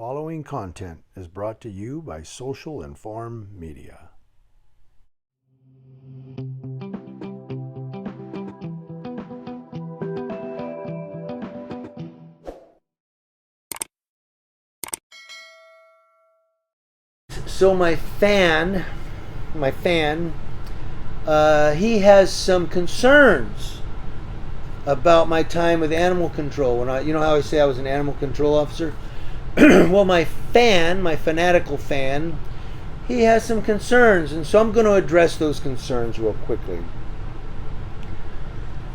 following content is brought to you by Social Inform Media. So my fan, he has some concerns about my time with animal control. You know how I say I was an animal control officer? Well, my fanatical fan, he has some concerns, and so I'm going to address those concerns real quickly.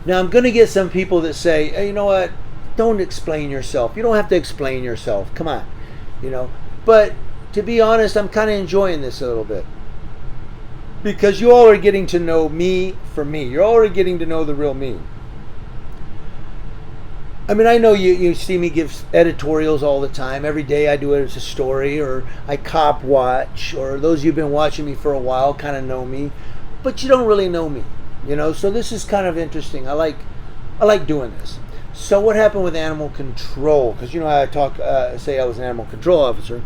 Now, I'm going to get some people that say, hey, you know what? Don't explain yourself. You don't have to explain yourself. Come on, But to be honest, I'm kind of enjoying this a little bit because you all are getting to know me for me. You're already getting to know the real me. I mean, I know you see me give editorials all the time. Every day I do it as a story, or I cop watch, or those of you who've been watching me for a while kind of know me, but you don't really know me, So this is kind of interesting. I like doing this. So what happened with animal control? Because I say I was an animal control officer.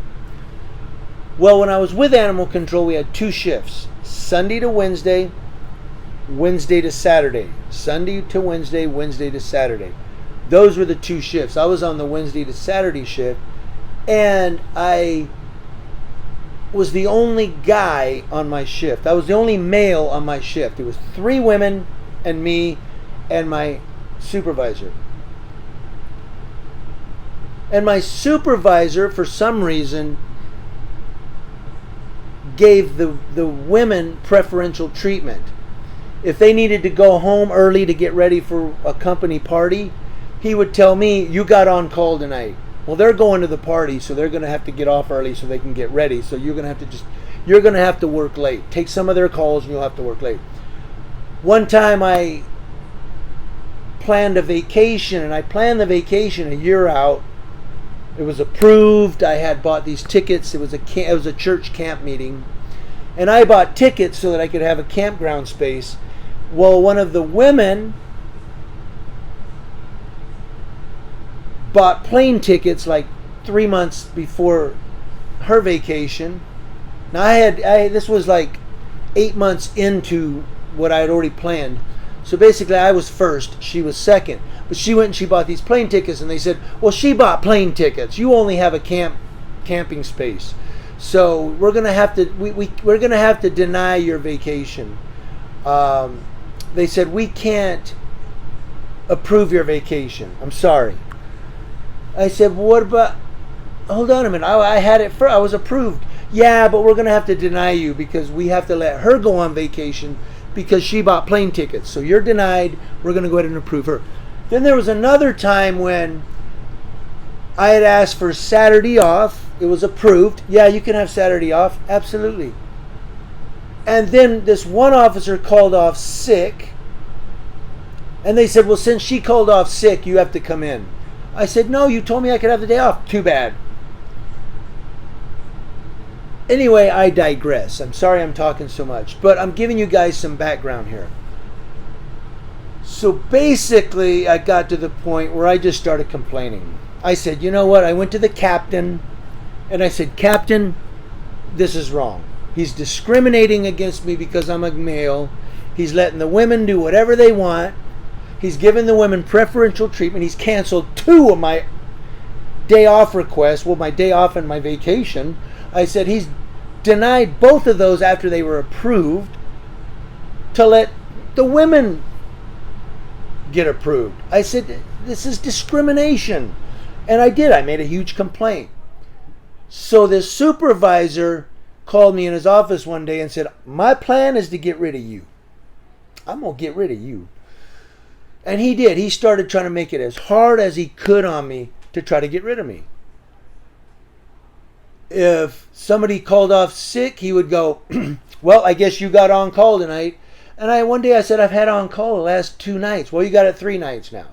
Well, when I was with animal control, we had two shifts: Sunday to Wednesday, Wednesday to Saturday. Sunday to Wednesday, Wednesday to Saturday. Those were the two shifts. I was on the Wednesday to Saturday shift, and I was the only guy on my shift. I was the only male on my shift. It was 3 women and me and my supervisor. And my supervisor, for some reason, gave the women preferential treatment. If they needed to go home early to get ready for a company party, he would tell me, you got on call tonight. Well, they're going to the party, so they're going to have to get off early so they can get ready. So you're going to have to work late. Take some of their calls and you'll have to work late. One time I planned a vacation, and I planned the vacation a year out. It was approved. I had bought these tickets. It was a church camp meeting. And I bought tickets so that I could have a campground space. Well, one of the women bought plane tickets like 3 months before her vacation. Now this was like 8 months into what I had already planned. So basically I was first, she was second. But she went and she bought these plane tickets, and they said, well, she bought plane tickets. You only have a camping space. So we're gonna have to deny your vacation. They said, we can't approve your vacation. I'm sorry. I said, well, what about, hold on a minute, I had it first, I was approved. Yeah, but we're going to have to deny you because we have to let her go on vacation because she bought plane tickets. So you're denied, we're going to go ahead and approve her. Then there was another time when I had asked for Saturday off. It was approved. Yeah, you can have Saturday off, absolutely. And then this one officer called off sick, and they said, well, since she called off sick, you have to come in. I said, no, you told me I could have the day off. Too bad. Anyway, I digress. I'm sorry I'm talking so much, but I'm giving you guys some background here. So basically, I got to the point where I just started complaining. I said, you know what? I went to the captain, and I said, Captain, this is wrong. He's discriminating against me because I'm a male. He's letting the women do whatever they want. He's given the women preferential treatment. He's canceled 2 of my day off requests. Well, my day off and my vacation. I said he's denied both of those after they were approved to let the women get approved. I said, this is discrimination. And I did. I made a huge complaint. So this supervisor called me in his office one day and said, my plan is to get rid of you. I'm going to get rid of you. And he did. He started trying to make it as hard as he could on me to try to get rid of me. If somebody called off sick, he would go, well, I guess you got on call tonight. And one day I said, I've had on call the last 2 nights. Well, you got it 3 nights now.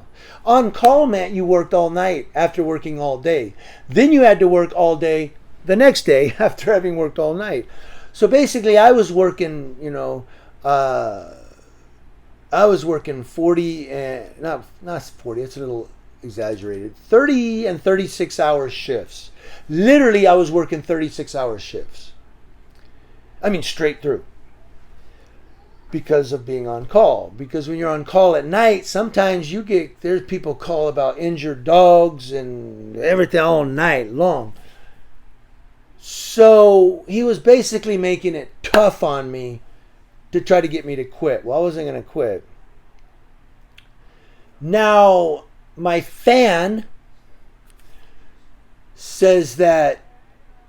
On call meant you worked all night after working all day. Then you had to work all day the next day after having worked all night. So basically I was working, I was working 40 and not 40, it's a little exaggerated, 30 and 36 hour shifts. Literally, I was working 36-hour shifts. I mean, straight through. Because of being on call. Because when you're on call at night, sometimes there's people call about injured dogs and everything all night long. So he was basically making it tough on me to try to get me to quit. Well, I wasn't going to quit. Now, my fan says that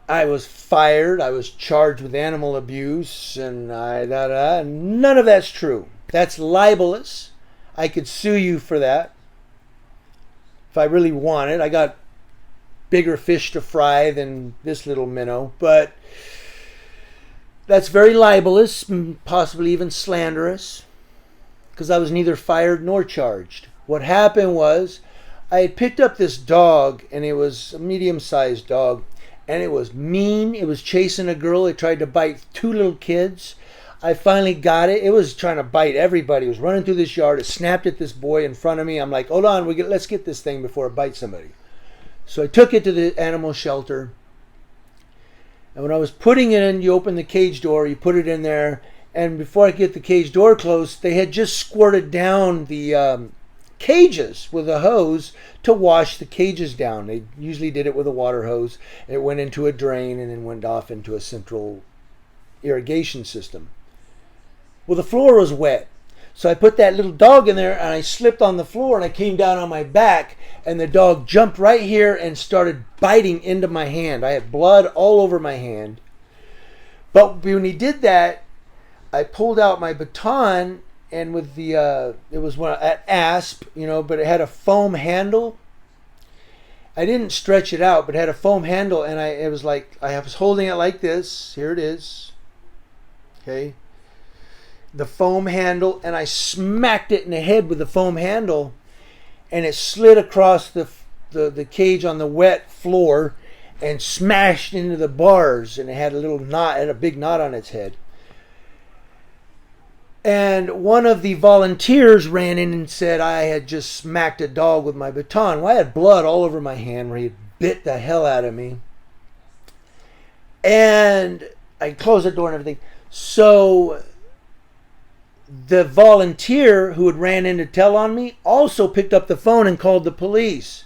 I was fired, I was charged with animal abuse, and none of that's true. That's libelous. I could sue you for that if I really wanted. I got bigger fish to fry than this little minnow, but that's very libelous, possibly even slanderous, because I was neither fired nor charged. What happened was I had picked up this dog, and it was a medium-sized dog, and it was mean. It was chasing a girl. It tried to bite two little kids. I finally got it. It was trying to bite everybody. It was running through this yard. It snapped at this boy in front of me. I'm like, hold on, let's get this thing before it bites somebody. So I took it to the animal shelter. And when I was putting it in, you open the cage door, you put it in there. And before I get the cage door closed, they had just squirted down the cages with a hose to wash the cages down. They usually did it with a water hose. It went into a drain and then went off into a central irrigation system. Well, the floor was wet. So I put that little dog in there and I slipped on the floor and I came down on my back and the dog jumped right here and started biting into my hand. I had blood all over my hand. But when he did that, I pulled out my baton, and with the it was one at Asp, but it had a foam handle. I didn't stretch it out, but it had a foam handle, and I was holding it like this. Here it is. Okay. The foam handle, and I smacked it in the head with the foam handle, and it slid across the cage on the wet floor and smashed into the bars, and it had a big knot on its head. And one of the volunteers ran in and said I had just smacked a dog with my baton. Well, I had blood all over my hand where he bit the hell out of me. And I closed the door and everything. So the volunteer who had ran in to tell on me also picked up the phone and called the police.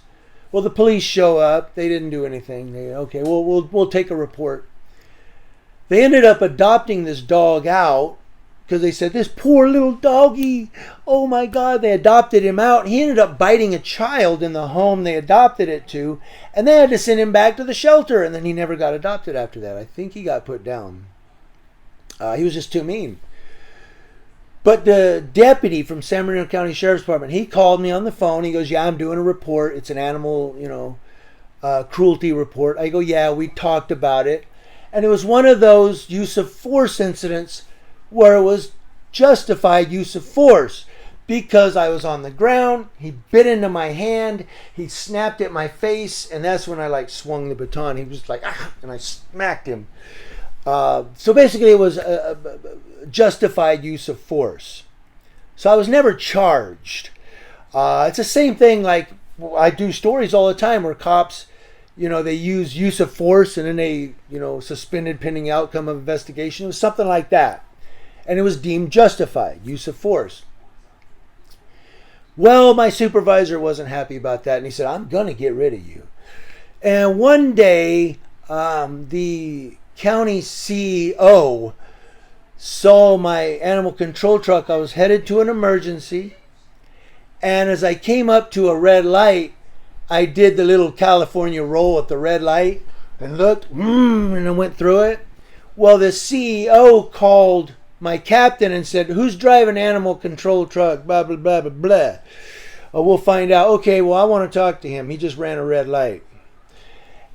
Well, the police show up. They didn't do anything. We'll take a report. They ended up adopting this dog out because they said, this poor little doggy, oh my God, they adopted him out. He ended up biting a child in the home they adopted it to, and they had to send him back to the shelter, and then he never got adopted after that. I think he got put down. He was just too mean. But the deputy from San Bernardino County Sheriff's Department, he called me on the phone. He goes, yeah, I'm doing a report. It's an animal, cruelty report. I go, yeah, we talked about it. And it was one of those use of force incidents where it was justified use of force because I was on the ground. He bit into my hand. He snapped at my face. And that's when I swung the baton. He was like, ah, and I smacked him. So basically it was a justified use of force. So I was never charged. It's the same thing I do stories all the time where cops, they use of force and then they, suspended pending outcome of investigation. It was something like that. And it was deemed justified, use of force. Well, my supervisor wasn't happy about that and he said, I'm going to get rid of you. And one day, the county CEO saw my animal control truck. I was headed to an emergency. And as I came up to a red light, I did the little California roll at the red light and looked, and I went through it. Well, the CEO called my captain and said, who's driving animal control truck? Blah, blah, blah, blah, blah. We'll find out. Okay, well, I want to talk to him. He just ran a red light.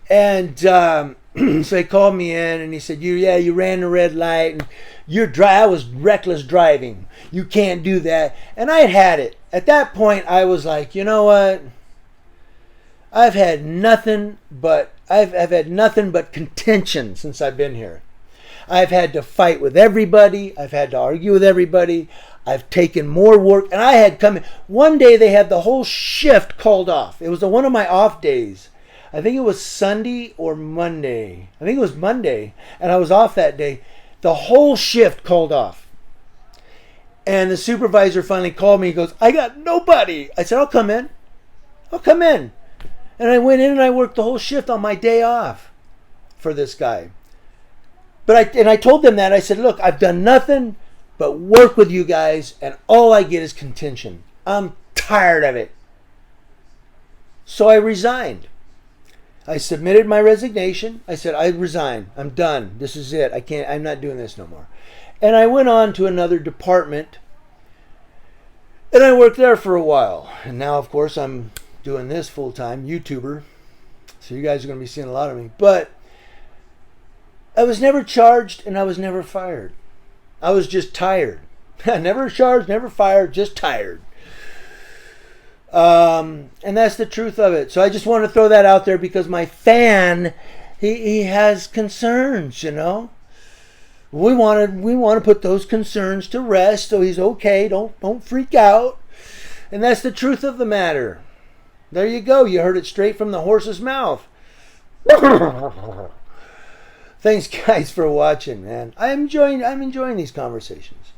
And so he called me in and he said, you ran the red light and I was reckless driving. You can't do that. And I had it. At that point, I was like, you know what? I've had nothing but contention since I've been here. I've had to fight with everybody. I've had to argue with everybody. I've taken more work. And one day they had the whole shift called off. It was one of my off days. I think it was Sunday or Monday. I think it was Monday, and I was off that day. The whole shift called off. And the supervisor finally called me. He goes, I got nobody. I said, I'll come in. I'll come in. And I went in and I worked the whole shift on my day off for this guy. But I told them that. I said, look, I've done nothing but work with you guys, and all I get is contention. I'm tired of it. So I resigned. I submitted my resignation. I said, I resign. I'm done. This is it. I'm not doing this no more. And I went on to another department, and I worked there for a while. And now, of course, I'm doing this full-time, YouTuber. So you guys are going to be seeing a lot of me. But I was never charged, and I was never fired. I was just tired. Never charged, never fired, just tired. And that's the truth of it. So I just want to throw that out there because my fan, he has concerns, you know. We want to put those concerns to rest, so he's okay. Don't freak out. And that's the truth of the matter. There you go. You heard it straight from the horse's mouth. Thanks, guys, for watching, man. I'm enjoying these conversations.